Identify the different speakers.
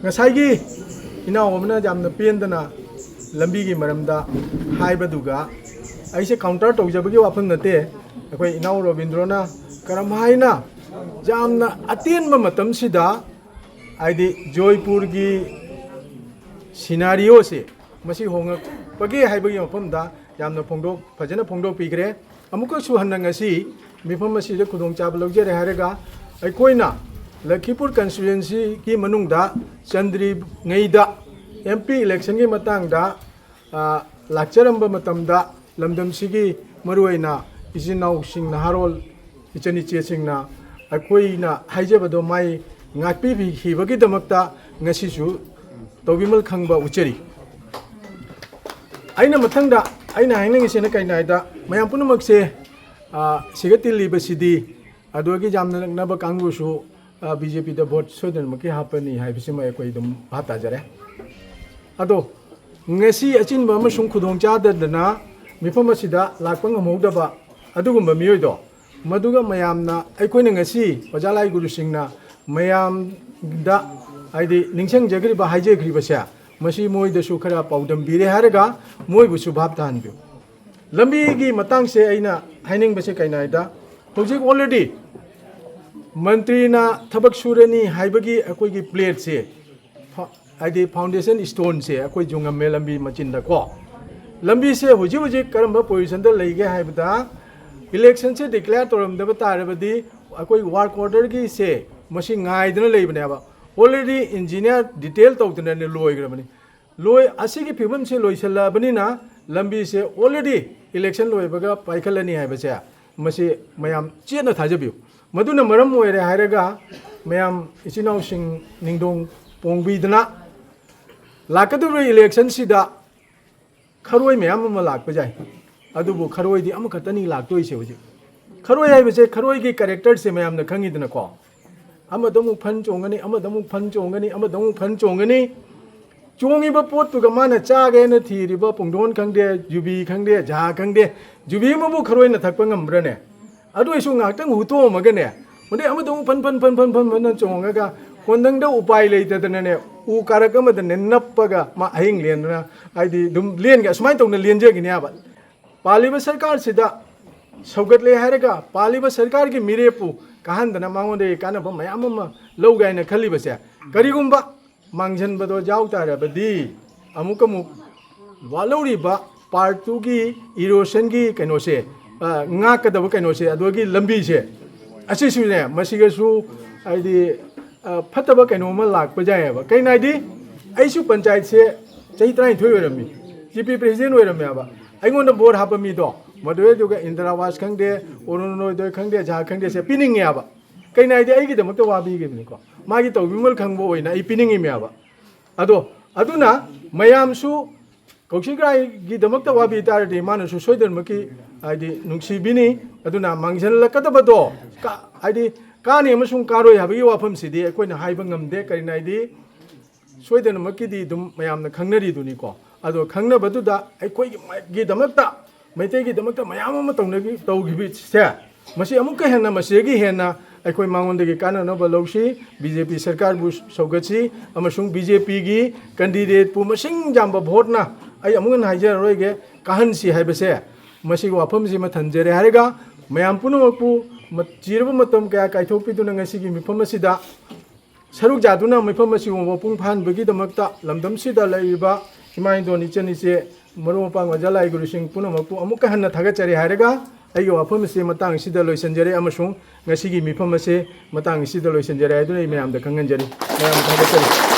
Speaker 1: ꯉꯁꯥꯏꯒꯤ ꯏꯅꯥꯎ ꯑꯃꯅ ꯌꯥꯝꯅ ꯄꯦꯟꯗꯅ ꯂꯝꯕꯤꯒꯤ ꯃꯔꯝꯗ ꯍꯥꯏꯕꯗꯨꯒ ꯑꯩꯁꯦ ꯀꯥꯎꯟꯇꯔ ꯇꯧꯖꯕꯒꯤ ꯋꯥꯐꯝ ꯅꯠꯇꯦ ꯑꯩꯈꯣꯏ ꯏꯅꯥꯎ ꯔꯣꯕꯤꯟꯗ꯭ꯔꯣꯅ ꯀꯔꯝ ꯍꯥꯏꯅ ꯌꯥꯝꯅ ꯑꯇꯦꯟꯕ ꯃꯇꯝꯁꯤꯗ ꯍꯥꯏꯗꯤ ꯖꯣꯏꯄꯨꯔꯒꯤ ꯁꯤꯅꯥꯔꯤꯑꯣꯁꯦ ꯃꯁꯤ ꯍꯣꯡꯂꯛꯄꯒꯦ ꯍꯥꯏꯕꯒꯤ ꯃꯐꯝꯗ ꯌꯥꯝꯅ ꯐꯖꯅ ꯐꯣꯡꯗꯣꯛꯄꯤꯈ꯭ꯔꯦ ꯑꯃꯨꯛꯀꯁꯨ ꯍꯟꯅ ꯉꯁꯤ ꯃꯤꯐꯝ ꯑꯁꯤꯗ ꯈꯨꯗꯣꯡꯆꯥꯕ ꯂꯧꯖꯔꯦ ꯍꯥꯏꯔꯒ ꯑꯩꯈꯣꯏꯅ ꯂꯈꯤꯄꯨꯔ ꯀꯟꯁꯇꯤꯇ꯭ꯌꯨꯟꯁꯤꯒꯤ ꯃꯅꯨꯡꯗ ꯆꯟꯗ꯭ꯔꯤꯉꯩꯗ MP ꯏꯂꯦꯛꯁꯟꯒꯤ ꯃꯇꯥꯡꯗ ꯂꯥꯛꯆꯔꯝꯕ ꯃꯇꯝꯗ ꯂꯝꯗꯝꯁꯤꯒꯤ ꯃꯔꯨꯑꯣꯏꯅ ꯏꯆꯤꯟ ꯏꯅꯥꯎꯁꯤꯡ ꯅꯍꯥꯔꯣꯜ ꯏꯆꯟ ꯏꯆꯦꯁꯤꯡꯅ ꯑꯩꯈꯣꯏꯅ ꯍꯥꯏꯖꯕꯗꯣ ꯃꯥꯏ ꯉꯥꯛꯄꯤꯈꯤꯕꯒꯤꯗꯃꯛꯇ ꯉꯁꯤꯁꯨ ꯇꯧꯕꯤꯃꯜ ꯈꯪꯕ ꯎꯠꯆꯔꯤ ꯑꯩꯅ ꯃꯊꯪꯗ ꯑꯩꯅ ꯍꯥꯏꯅꯤꯡꯉꯤꯁꯤꯅ ꯀꯩꯅꯣ ꯍꯥꯏꯗ ꯃꯌꯥꯝ ꯄꯨꯝꯅꯃꯛꯁꯦ ꯁꯤꯒ ꯇꯤꯜꯂꯤꯕꯁꯤꯗꯤ ꯑꯗꯨꯒꯤ ꯌꯥꯝꯅ ꯅꯛꯅꯕ ꯀꯥꯡꯕꯨꯁꯨ BJPꯗ ꯚꯣꯠ ꯁꯣꯏꯗꯅꯃꯛꯀꯤ ꯍꯥꯞꯄꯅꯤ ꯍꯥꯏꯕꯁꯤꯃ ꯑꯩꯈꯣꯏ ꯑꯗꯨꯝ ꯚꯥꯞ ꯇꯥꯖꯔꯦ ꯑꯗꯣ ꯉꯁꯤ ꯑꯆꯤꯟꯕ ꯑꯃꯁꯨꯡ ꯈꯨꯗꯣꯡꯆꯥꯗꯗꯅ ꯃꯤꯐꯝ ꯑꯁꯤꯗ ꯂꯥꯛꯄ ꯉꯝꯍꯧꯗꯕ ꯑꯗꯨꯒꯨꯝꯕ ꯃꯤꯑꯣꯏꯗꯣ ꯃꯗꯨꯒ ꯃꯌꯥꯝꯅ ꯑꯩꯈꯣꯏꯅ ꯉꯁꯤ ꯑꯣꯖꯥ ꯂꯥꯏ ꯒꯨꯔꯨꯁꯤꯡꯅ ꯃꯌꯥꯝꯗ ꯍꯥꯏꯗꯤ ꯅꯤꯡꯁꯤꯡꯖꯈ꯭ꯔꯤꯕ ꯍꯥꯏꯖꯈ꯭ꯔꯤꯕꯁꯦ ꯃꯁꯤ ꯃꯣꯏꯗꯁꯨ ꯈꯔ ꯄꯥꯎꯗꯝꯕꯤꯔꯦ ꯍꯥꯏꯔꯒ ꯃꯣꯏꯕꯨꯁꯨ ꯚꯥꯞ ꯇꯥꯍꯟꯕꯤꯌꯨ ꯂꯝꯕꯤꯒꯤ ꯃꯇꯥꯡꯁꯦ ꯑꯩꯅ ꯍꯥꯏꯅꯤꯡꯕꯁꯦ ꯀꯩꯅꯣ ꯍꯥꯏꯗ ꯍꯧꯖꯤꯛ ꯑꯣꯜꯔꯦꯗꯤ ꯃꯟꯇ꯭ꯔꯤꯅ ꯊꯕꯛ ꯁꯨꯔꯅꯤ ꯍꯥꯏꯕꯒꯤ ꯑꯩꯈꯣꯏꯒꯤ ꯄ꯭ꯂꯦꯠꯁꯦ ꯍꯥꯏꯗꯤ ꯐꯥꯎꯟꯗꯦꯁꯟ ꯁ꯭ꯇꯣꯟꯁꯦ ꯑꯩꯈꯣꯏ ꯌꯨꯡꯉꯝꯃꯦ ꯂꯝꯕꯤ ꯃꯆꯤꯟꯗꯀꯣ ꯂꯝꯕꯤꯁꯦ ꯍꯧꯖꯤꯛ ꯀꯔꯝꯕ ꯄꯣꯖꯤꯁꯟꯗ ꯂꯩꯒꯦ ꯍꯥꯏꯕꯗ इलेक्शन से डिक्लेयर तौरमदब तारबदी अकोई वर्क ऑर्डर की से मसी गाइदना लेबनेबा ऑलरेडी इंजीनियर डिटेल तौदने लोइग्रबनी लोइ असिगी फिबम से लोइसलबनीना लंबी से ऑलरेडी इलेक्शन लोइबगा पाइखलनी हाइबसे मसी मयाम चेना थाजबिउ मदुना मरम ओइरे हाइरगा मयाम इचिनाउ सिंग निंगदोंग पोंगबीदना लाकदुर इलेक्शन सिदा खरोय मयाम अमा लाकप जाय अदुबु खरोयदी अमखतनी लाक्तोइसे हुजिक खरोय हाइबसे खरोयगी कैरेक्टर से मयामना खंगिदनाको अमदमु फन चोंगनी अमदमु फन चोंगनी अमदमु फन चोंगनी चोंगिबा पोतुगा माना चागेना थीरिबा पुंगदोन खंगदे जुबी खंगदे जा खंगदे जुबी मबु खरोयना थकपा ngамब्रने अदुइसु ngaktang हुतोमगने मदे अमदमु फन फन फन फन फन फन चोंगागा कोंदंगदा उपाय लेतदनने उ कारक अमदने नप्पगा मा अहिंग लेनना आइदि दुम लेनगा सुमाय तौना लेनजगिने आबा पालिबा सरकार सिदा सौगतले हायरगा पालिबा सरकार की मिरेपु कहंदना मांगोदे कानबा मयाम अमा लौगायना खलिबसे करिगुंबा मांगजनबदो जाउतारबदी अमुकमुक वालौरिबा पार्ट 2 की इरोशन की कैनोसे ngakadaba कैनोसे अदोगी लंबी से असिसुने मसिगसु आइदि फतबा कैनोमा लाकपा जायबा कैनाइदि आइसु पंचायत से चही 33 ओइरमी जीपी प्रेसिडेंट ओइरमेबा अगोंद बोर्ड हापमीदो मदुएदुगा इंदिरावास खंगदे ओरोनोदोय खंगदे जा खंगदे से पिनिंगेबा कैनाइदे आइगिदमक्ता वाबीगिबनिको मागी तौबिमल खंगबो ओइना आई पिनिंगिमेबा अदो अदुना मयामसु कौशिग्राइगिदमक्ता वाबी तारदि मानसु सोइदनमकी आइदि नुंसीबिनी अदुना मांगजनलकदबदो का आइदि कानि अमसुं कारोय हाबगी वाफमसिदि अखोइना हाइबा ngamde करिनाइदि सोइदनमकीदि दुम मयामना खंगनरिदुनिको अदो खंगनबदुदा अखोइगिदमक्ता मैतैगिदमक्ता मयाम अमा तौगिबिसे मसी अमुक हेन्ना मसीगी हेन्ना अखोइ मांगोंदगी काननब लौसी बीजेपी सरकार बु सौगछि अमसुं बीजेपी गी कैंडिडेट पु मसिंग जाम्बा भोटना आई अमुगन हाइजररोइगे काहनसी हाइबसे मसी वाफमसि मथनजरे हारेगा मयाम पुनमकपु चिरब मतम कया काइथोकपिदुना ngasiगी मिफमसिदा सरुक जादुना मिफमसि वपुंग फानबगिदमक्ता लमदमसिदा लैबा हिमाइदोन इचनिसे मरुमपांग वजालाई गुरुसिंग पुनमकपु अमुक हन्ना थागचरे हारेगा अयो वाफमसि मतांग सिदा लोइसनजरे अमसुंग ngasiगी मिफमसे मतांग सिदा लोइसनजरे आइदुना मयामदा खंगनजरी मयाम थागचरे